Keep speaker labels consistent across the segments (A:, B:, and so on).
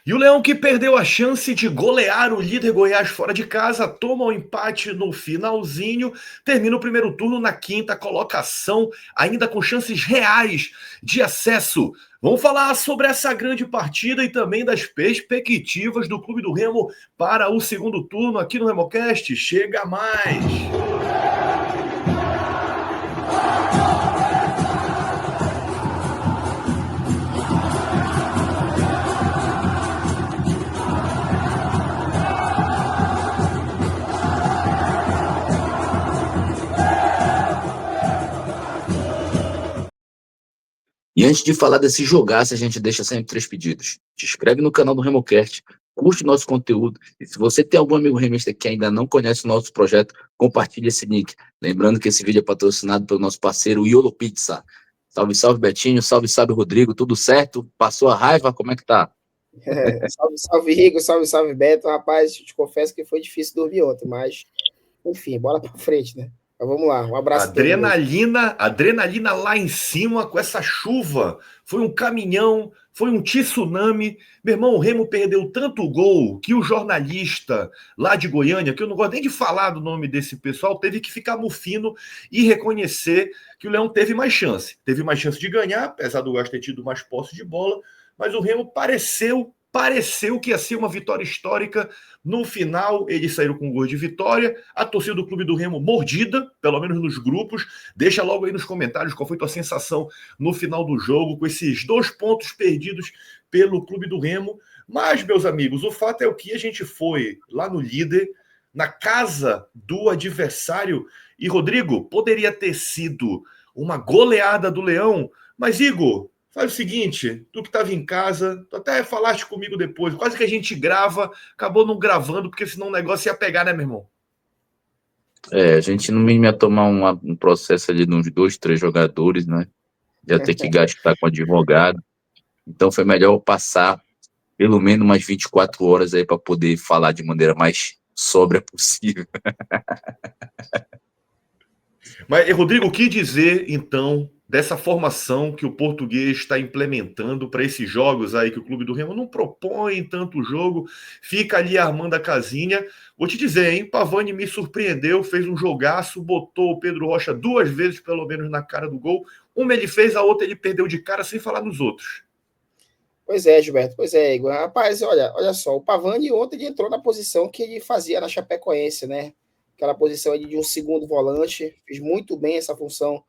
A: E o Leão, que perdeu a chance de golear o líder Goiás fora de casa, toma o empate no finalzinho, termina o primeiro turno na quinta colocação, ainda com chances reais de acesso. Vamos falar sobre essa grande partida e também das perspectivas do Clube do Remo para o segundo turno aqui no RemoCast. Chega mais!
B: E antes de falar desse jogaço, a gente deixa sempre 3 pedidos. Te inscreve no canal do RemoCast, curte nosso conteúdo, e se você tem algum amigo remista que ainda não conhece o nosso projeto, compartilhe esse link. Lembrando que esse vídeo é patrocinado pelo nosso parceiro Iolo Pizza. Salve, salve Betinho, salve, salve Rodrigo, tudo certo? Passou a raiva? Como é que tá?
C: Salve, salve Rigo, salve, salve Beto. Rapaz, te confesso que foi difícil dormir ontem, mas enfim, bola pra frente, né? Então vamos lá, um abraço.
A: Adrenalina lá em cima com essa chuva. Foi um caminhão, foi um tsunami. Meu irmão, o Remo perdeu tanto gol que o jornalista lá de Goiânia, que eu não gosto nem de falar do nome desse pessoal, teve que ficar mufino e reconhecer que o Leão teve mais chance. Teve mais chance de ganhar, apesar do Goiás ter tido mais posse de bola, mas o Remo pareceu que ia ser uma vitória histórica. No final, eles saíram com gol de vitória. A torcida do Clube do Remo mordida, pelo menos nos grupos. Deixa logo aí nos comentários qual foi tua sensação no final do jogo, com esses 2 pontos perdidos pelo Clube do Remo. Mas, meus amigos, o fato é o que a gente foi lá no líder, na casa do adversário. E, Rodrigo, poderia ter sido uma goleada do Leão, mas, Igor, faz o seguinte, tu que estava em casa, tu até falaste comigo depois, quase que a gente grava, acabou não gravando, porque senão o negócio ia pegar, né, meu irmão?
B: A gente no mínimo ia tomar um processo ali de uns 2, 3 jogadores, né? Ia ter que gastar com advogado. Então foi melhor eu passar pelo menos umas 24 horas aí para poder falar de maneira mais sóbria possível.
A: Mas, Rodrigo, o que dizer, então, dessa formação que o português está implementando para esses jogos aí que o Clube do Remo não propõe tanto jogo, fica ali armando a casinha. Vou te dizer, hein, Pavani me surpreendeu, fez um jogaço, botou o Pedro Rocha 2 vezes, pelo menos, na cara do gol. Uma ele fez, a outra ele perdeu de cara, sem falar nos outros.
C: Pois é, Gilberto, pois é, Igor. Rapaz, olha só, o Pavani ontem ele entrou na posição que ele fazia na Chapecoense, né? Aquela posição ali de um segundo volante, fez muito bem essa função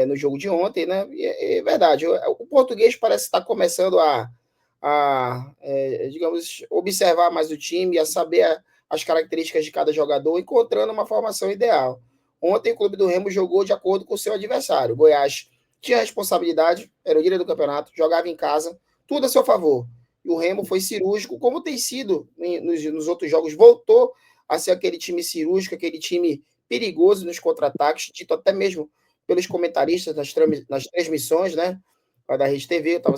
C: no jogo de ontem, né? E é verdade, o português parece estar começando digamos, observar mais o time, a saber as características de cada jogador, encontrando uma formação ideal. Ontem o Clube do Remo jogou de acordo com o seu adversário. O Goiás tinha responsabilidade, era o líder do campeonato, jogava em casa, tudo a seu favor. E o Remo foi cirúrgico, como tem sido nos outros jogos, voltou a ser aquele time cirúrgico, aquele time perigoso nos contra-ataques, dito até mesmo pelos comentaristas nas transmissões, né? Da Rede TV, eu estava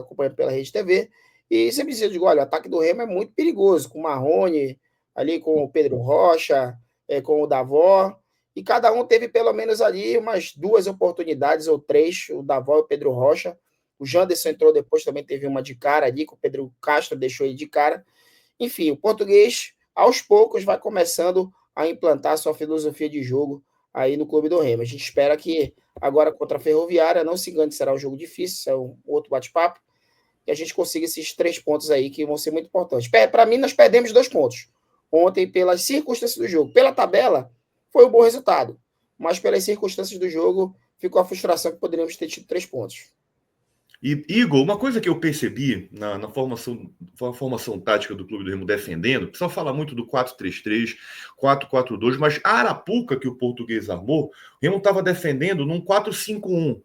C: acompanhando pela Rede TV, e sempre digo, olha, o ataque do Remo é muito perigoso, com o Marrone, ali com o Pedro Rocha, com o Davó, e cada um teve pelo menos ali umas 2 oportunidades, ou 3, o Davó e o Pedro Rocha. O Janderson entrou depois, também teve uma de cara ali, que o Pedro Castro deixou ele de cara. Enfim, o português, aos poucos, vai começando a implantar sua filosofia de jogo aí no Clube do Remo. A gente espera que agora contra a Ferroviária, não se engane, será um jogo difícil, é um outro bate-papo, que a gente consiga esses 3 pontos aí, que vão ser muito importantes. Para mim, nós perdemos 2 pontos. Ontem, pelas circunstâncias do jogo. Pela tabela, foi um bom resultado. Mas pelas circunstâncias do jogo, ficou a frustração que poderíamos ter tido 3 pontos.
A: E, Igor, uma coisa que eu percebi na formação tática do Clube do Remo defendendo, o pessoal fala muito do 4-3-3, 4-4-2, mas a arapuca que o português armou, o Remo estava defendendo num 4-5-1.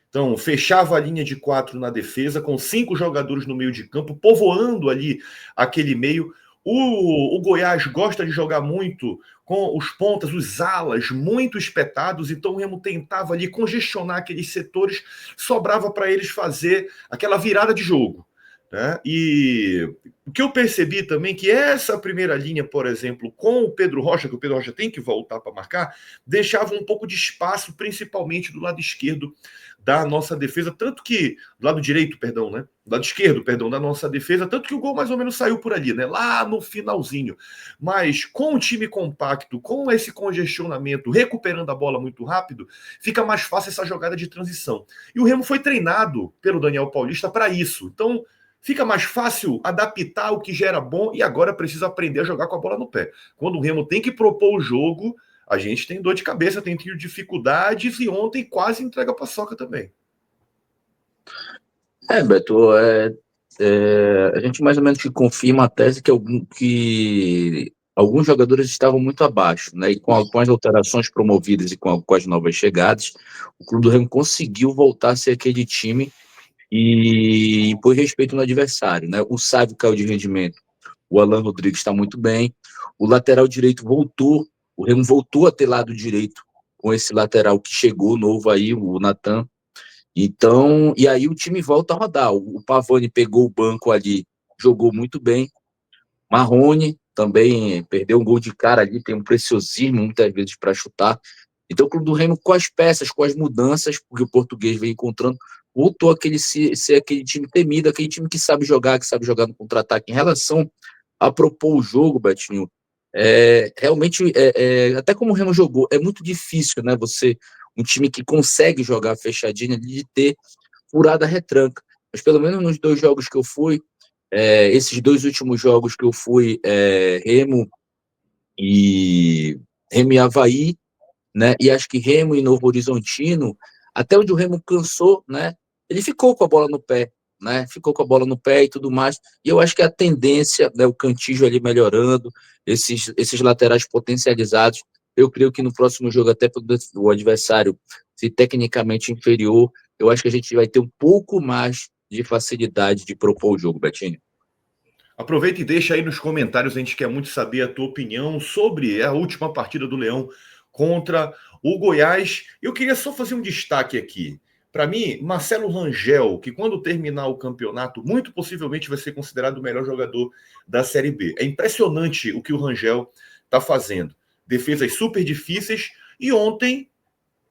A: Então, fechava a linha de 4 na defesa, com 5 jogadores no meio de campo, povoando ali aquele meio. O Goiás gosta de jogar muito com os pontas, os alas muito espetados, então o Remo tentava ali congestionar aqueles setores, sobrava para eles fazer aquela virada de jogo. né? E o que eu percebi também que essa primeira linha, por exemplo, com o Pedro Rocha, que o Pedro Rocha tem que voltar para marcar, deixava um pouco de espaço, principalmente do lado esquerdo da nossa defesa, tanto que do lado direito, perdão, né? Do lado esquerdo, perdão, da nossa defesa, tanto que o gol mais ou menos saiu por ali, né? Lá no finalzinho. Mas com o time compacto, com esse congestionamento, recuperando a bola muito rápido, fica mais fácil essa jogada de transição. E o Remo foi treinado pelo Daniel Paulista para isso. Então, fica mais fácil adaptar o que já era bom e agora precisa aprender a jogar com a bola no pé. Quando o Remo tem que propor o jogo, a gente tem dor de cabeça, tem tido dificuldades e ontem quase entrega a paçoca também.
B: Beto, a gente mais ou menos que confirma a tese que alguns jogadores estavam muito abaixo, né? E com as alterações promovidas e com as novas chegadas, o Clube do Remo conseguiu voltar a ser aquele time e impor respeito no adversário, né? O Sávio caiu de rendimento, o Alan Rodrigues está muito bem, o lateral direito voltou, o Remo voltou a ter lado direito com esse lateral que chegou novo aí, o Natan. Então, e aí o time volta a rodar. O Pavani pegou o banco ali, jogou muito bem. Marrone também perdeu um gol de cara ali, tem um preciosismo muitas vezes para chutar. Então, o Clube do Remo, com as peças, com as mudanças, porque o português vem encontrando, voltou ser aquele time temido, aquele time que sabe jogar no contra-ataque. Em relação a propor o jogo, Betinho, realmente, até como o Remo jogou, é muito difícil, né? Um time que consegue jogar fechadinho, de ter furada a retranca. Mas pelo menos nos 2 jogos que eu fui, esses 2 últimos jogos que eu fui, Remo e Avaí, né? E acho que Remo e Novo Horizontino, até onde o Remo cansou, né? Ele ficou com a bola no pé, né? Ficou com a bola no pé e tudo mais. E eu acho que a tendência, né? O Cantígio ali melhorando, esses laterais potencializados. Eu creio que no próximo jogo, até o adversário se tecnicamente inferior, eu acho que a gente vai ter um pouco mais de facilidade de propor o jogo, Betinho.
A: Aproveita e deixa aí nos comentários, a gente quer muito saber a tua opinião sobre a última partida do Leão contra o Goiás. Eu queria só fazer um destaque aqui. Para mim, Marcelo Rangel, que quando terminar o campeonato, muito possivelmente vai ser considerado o melhor jogador da Série B. É impressionante o que o Rangel está fazendo. Defesas super difíceis e ontem,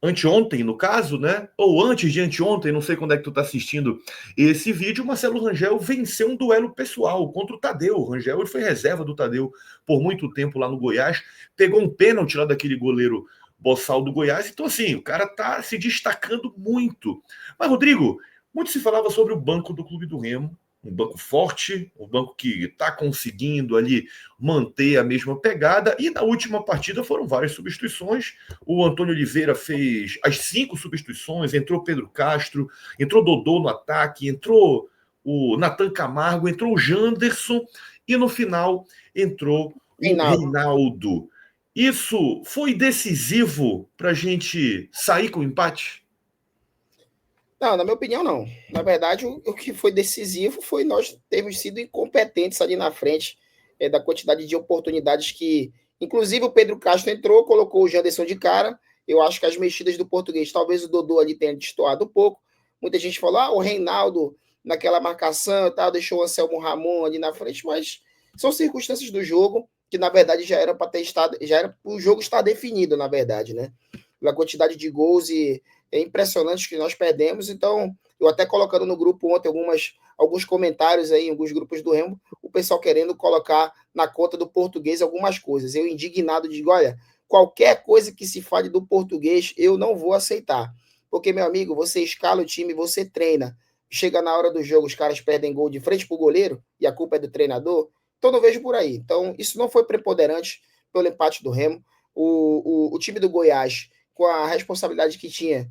A: anteontem, no caso, né? Ou antes de anteontem, não sei quando é que tu tá assistindo esse vídeo, o Marcelo Rangel venceu um duelo pessoal contra o Tadeu. O Rangel ele foi reserva do Tadeu por muito tempo lá no Goiás, pegou um pênalti lá daquele goleiro boçal do Goiás. Então, assim, o cara tá se destacando muito. Mas, Rodrigo, muito se falava sobre o banco do Clube do Remo, um banco forte, um banco que está conseguindo ali manter a mesma pegada, e na última partida foram várias substituições. O Antônio Oliveira fez as 5 substituições, entrou Pedro Castro, entrou Dodô no ataque, entrou o Natan Camargo, entrou o Janderson, e no final entrou o Reinaldo. Isso foi decisivo para a gente sair com o empate?
C: Não, na minha opinião, não. Na verdade, o que foi decisivo foi nós termos sido incompetentes ali na frente, da quantidade de oportunidades que. Inclusive, o Pedro Castro entrou, colocou o Janderson de cara. Eu acho que as mexidas do português, talvez o Dodô ali tenha destoado um pouco. Muita gente falou, o Reinaldo naquela marcação, tal, deixou o Anselmo Ramon ali na frente, mas são circunstâncias do jogo que, na verdade, já era para ter estado, já era o jogo estar definido, na verdade, né? Pela quantidade de gols e impressionante que nós perdemos. Então, eu até colocando no grupo ontem alguns comentários aí, em alguns grupos do Remo, o pessoal querendo colocar na conta do português algumas coisas. Eu indignado, digo, olha, qualquer coisa que se fale do português, eu não vou aceitar. Porque, meu amigo, você escala o time, você treina. Chega na hora do jogo, os caras perdem gol de frente pro goleiro e a culpa é do treinador. Então, não vejo por aí. Então, isso não foi preponderante pelo empate do Remo. O time do Goiás, com a responsabilidade que tinha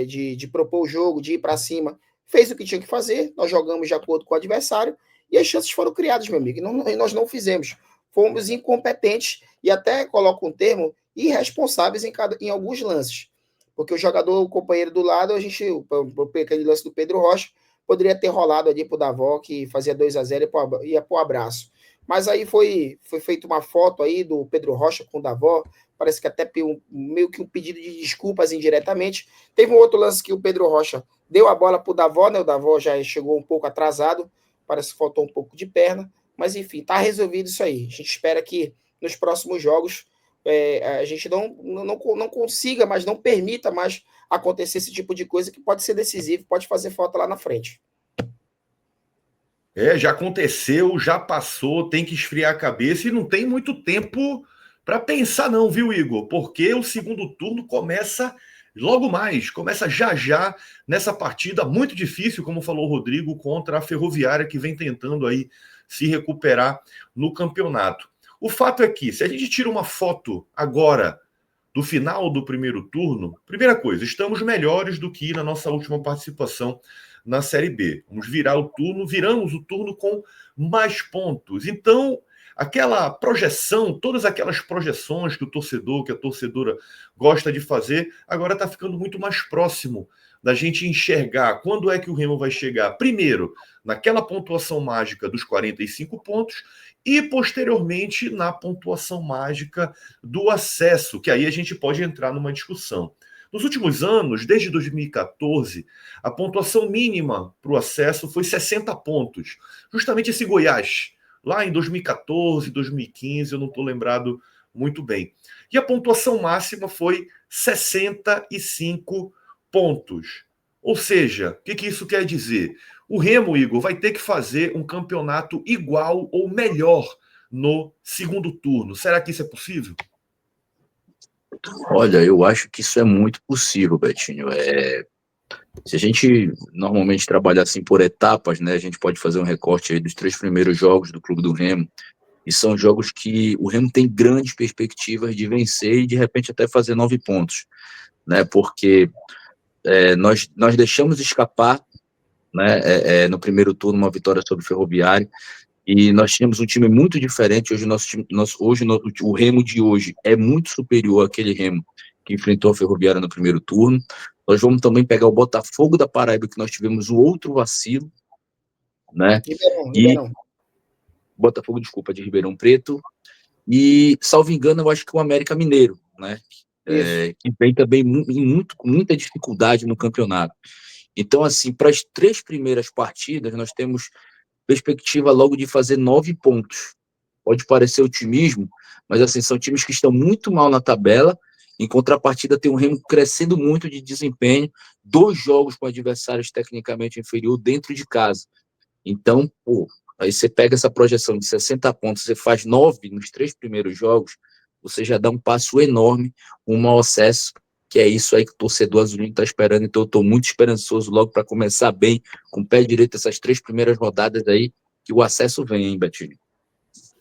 C: de propor o jogo, de ir para cima, fez o que tinha que fazer, nós jogamos de acordo com o adversário, e as chances foram criadas, meu amigo, e nós não fizemos. Fomos incompetentes, e até coloco um termo, irresponsáveis em alguns lances. Porque o jogador, o companheiro do lado, aquele lance do Pedro Rocha, poderia ter rolado ali pro Davó, que fazia 2-0 e ia pro abraço. Mas aí foi feita uma foto aí do Pedro Rocha com o Davó, parece que até meio que um pedido de desculpas indiretamente. Teve um outro lance que o Pedro Rocha deu a bola para o Davó, né? O Davó já chegou um pouco atrasado, parece que faltou um pouco de perna, mas enfim, está resolvido isso aí. A gente espera que nos próximos jogos a gente não consiga, mas não permita mais acontecer esse tipo de coisa que pode ser decisivo, pode fazer falta lá na frente.
A: Já aconteceu, já passou, tem que esfriar a cabeça e não tem muito tempo para pensar não, viu, Igor? Porque o segundo turno começa logo mais, começa já nessa partida muito difícil, como falou o Rodrigo, contra a Ferroviária, que vem tentando aí se recuperar no campeonato. O fato é que, se a gente tira uma foto agora do final do primeiro turno, primeira coisa, estamos melhores do que na nossa última participação na Série B. Vamos virar o turno, viramos o turno com mais pontos. Então, aquela projeção, todas aquelas projeções que o torcedor, que a torcedora gosta de fazer, agora está ficando muito mais próximo da gente enxergar quando é que o Remo vai chegar. Primeiro, naquela pontuação mágica dos 45 pontos e, posteriormente, na pontuação mágica do acesso, que aí a gente pode entrar numa discussão. Nos últimos anos, desde 2014, a pontuação mínima para o acesso foi 60 pontos. Justamente esse Goiás, lá em 2014, 2015, eu não estou lembrado muito bem. E a pontuação máxima foi 65 pontos. Ou seja, o que isso quer dizer? O Remo, Igor, vai ter que fazer um campeonato igual ou melhor no segundo turno. Será que isso é possível?
B: Olha, eu acho que isso é muito possível, Betinho. Se a gente normalmente trabalhar assim por etapas, né, a gente pode fazer um recorte aí dos 3 primeiros jogos do Clube do Remo, e são jogos que o Remo tem grandes perspectivas de vencer e de repente até fazer 9 pontos, né, porque nós deixamos escapar, né, no primeiro turno uma vitória sobre o Ferroviário, e nós tínhamos um time muito diferente. Hoje o Remo de hoje é muito superior àquele Remo que enfrentou a Ferroviária no primeiro turno. Nós vamos também pegar o Botafogo da Paraíba, que nós tivemos o outro vacilo, né?
C: Ribeirão.
B: Botafogo, desculpa, de Ribeirão Preto. E, salvo engano, eu acho que o América Mineiro, né? Que vem também com muita dificuldade no campeonato. Então, assim, para as 3 primeiras partidas, nós temos perspectiva logo de fazer 9 pontos. Pode parecer otimismo, mas assim, são times que estão muito mal na tabela. Em contrapartida, tem um Remo crescendo muito de desempenho, 2 jogos com adversários tecnicamente inferior dentro de casa. Então, aí você pega essa projeção de 60 pontos, você faz 9 nos 3 primeiros jogos, você já dá um passo enorme rumo ao acesso, que é isso aí que o torcedor azulino está esperando. Então, eu estou muito esperançoso logo para começar bem, com o pé direito, essas 3 primeiras rodadas aí, que o acesso vem, hein, Betinho?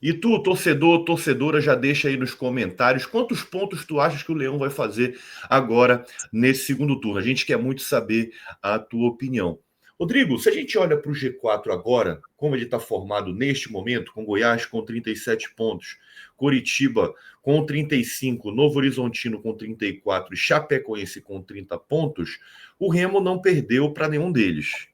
A: E tu, torcedor, torcedora, já deixa aí nos comentários quantos pontos tu achas que o Leão vai fazer agora nesse segundo turno. A gente quer muito saber a tua opinião. Rodrigo, se a gente olha para o G4 agora, como ele está formado neste momento, com Goiás com 37 pontos, Coritiba com 35, Novo Horizontino com 34 e Chapecoense com 30 pontos, o Remo não perdeu para nenhum deles.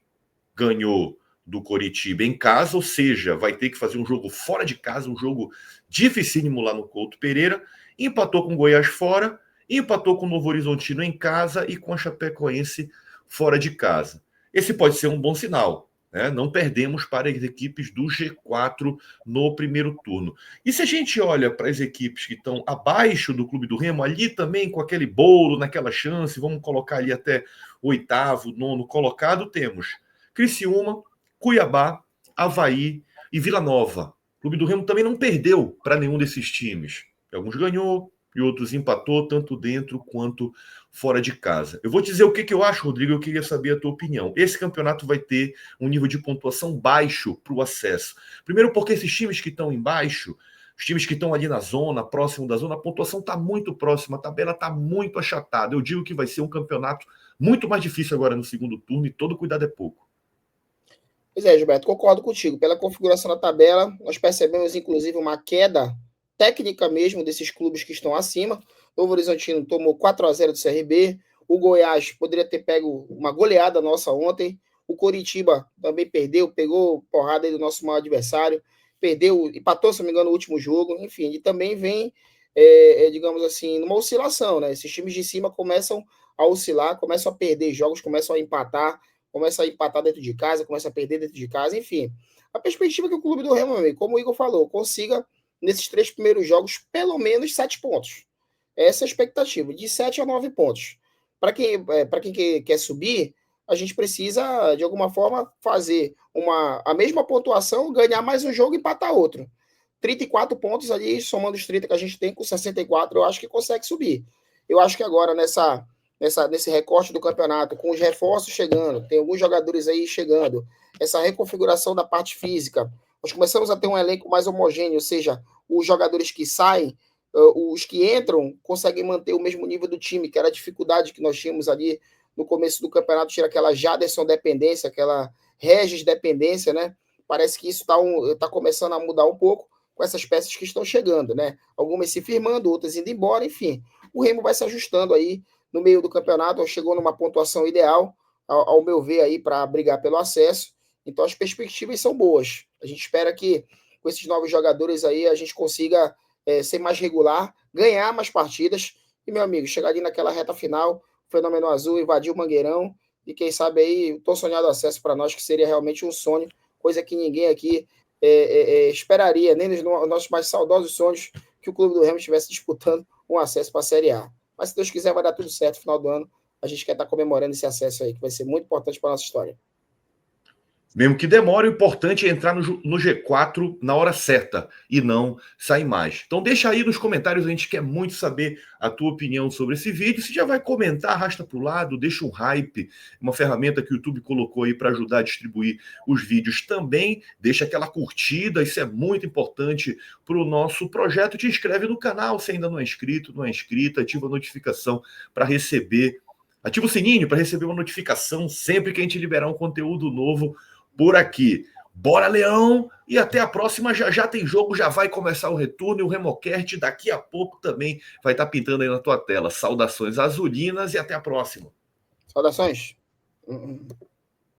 A: Ganhou do Coritiba em casa, ou seja, vai ter que fazer um jogo fora de casa, um jogo dificílimo lá no Couto Pereira, empatou com o Goiás fora, empatou com o Novo Horizontino em casa e com a Chapecoense fora de casa. Esse pode ser um bom sinal, né? Não perdemos para as equipes do G4 no primeiro turno. E se a gente olha para as equipes que estão abaixo do Clube do Remo, ali também com aquele bolo, naquela chance, vamos colocar ali até 8º, 9º colocado, temos Criciúma, Cuiabá, Avaí e Vila Nova. O Clube do Remo também não perdeu para nenhum desses times. Alguns ganhou e outros empatou, tanto dentro quanto fora de casa. Eu vou te dizer o que eu acho, Rodrigo, eu queria saber a tua opinião. Esse campeonato vai ter um nível de pontuação baixo para o acesso. Primeiro porque esses times que estão embaixo, os times que estão ali na zona, próximo da zona, a pontuação está muito próxima, a tabela está muito achatada. Eu digo que vai ser um campeonato muito mais difícil agora no segundo turno e todo cuidado é pouco.
C: Pois é, Gilberto, concordo contigo. Pela configuração da tabela, nós percebemos, inclusive, uma queda técnica mesmo desses clubes que estão acima. O Novo Horizontino tomou 4-0 do CRB. O Goiás poderia ter pego uma goleada nossa ontem. O Coritiba também pegou porrada aí do nosso maior adversário. Perdeu, empatou, se não me engano, no último jogo. Enfim, ele também vem, digamos assim, numa oscilação, né? Esses times de cima começam a oscilar, começam a perder jogos, começam a empatar dentro de casa, começa a perder dentro de casa, enfim. A perspectiva é que o clube do Remo, meu amigo, como o Igor falou, consiga, nesses 3 primeiros jogos, pelo menos 7 pontos. Essa é a expectativa, de 7 a 9 pontos. Para quem quer subir, a gente precisa, de alguma forma, fazer a mesma pontuação, ganhar mais um jogo e empatar outro. 34 pontos ali, somando os 30 que a gente tem, com 64, eu acho que consegue subir. Eu acho que agora, nesse recorte do campeonato, com os reforços chegando, tem alguns jogadores aí chegando, essa reconfiguração da parte física, nós começamos a ter um elenco mais homogêneo, ou seja, os jogadores que saem, os que entram, conseguem manter o mesmo nível do time, que era a dificuldade que nós tínhamos ali no começo do campeonato, tira aquela Jaderson dependência, aquela Regis dependência, né? Parece que isso tá começando a mudar um pouco com essas peças que estão chegando, né? Algumas se firmando, outras indo embora, enfim. O Remo vai se ajustando aí no meio do campeonato, chegou numa pontuação ideal, ao meu ver, aí para brigar pelo acesso. Então as perspectivas são boas. A gente espera que com esses novos jogadores aí a gente consiga ser mais regular, ganhar mais partidas e, meu amigo, chegar ali naquela reta final, o Fenômeno Azul invadir o Mangueirão e quem sabe aí o tão sonhado acesso para nós, que seria realmente um sonho, coisa que ninguém aqui esperaria, nem nos nossos mais saudosos sonhos, que o Clube do Remo estivesse disputando um acesso para a Série A. Mas se Deus quiser, vai dar tudo certo no final do ano. A gente quer estar comemorando esse acesso aí, que vai ser muito importante para a nossa história.
A: Mesmo que demore, o importante é entrar no G4 na hora certa e não sair mais. Então deixa aí nos comentários, a gente quer muito saber a tua opinião sobre esse vídeo. Se já vai comentar, arrasta para o lado, deixa um hype, uma ferramenta que o YouTube colocou aí para ajudar a distribuir os vídeos também. Deixa aquela curtida, isso é muito importante para o nosso projeto. Te inscreve no canal se ainda não é inscrito, não é inscrita, ativa a notificação para receber. Ativa o sininho para receber uma notificação sempre que a gente liberar um conteúdo novo por aqui. Bora, Leão! E até a próxima. Já tem jogo, já vai começar o retorno e o Remocast daqui a pouco também vai estar pintando aí na tua tela. Saudações azulinas e até a próxima.
C: Saudações.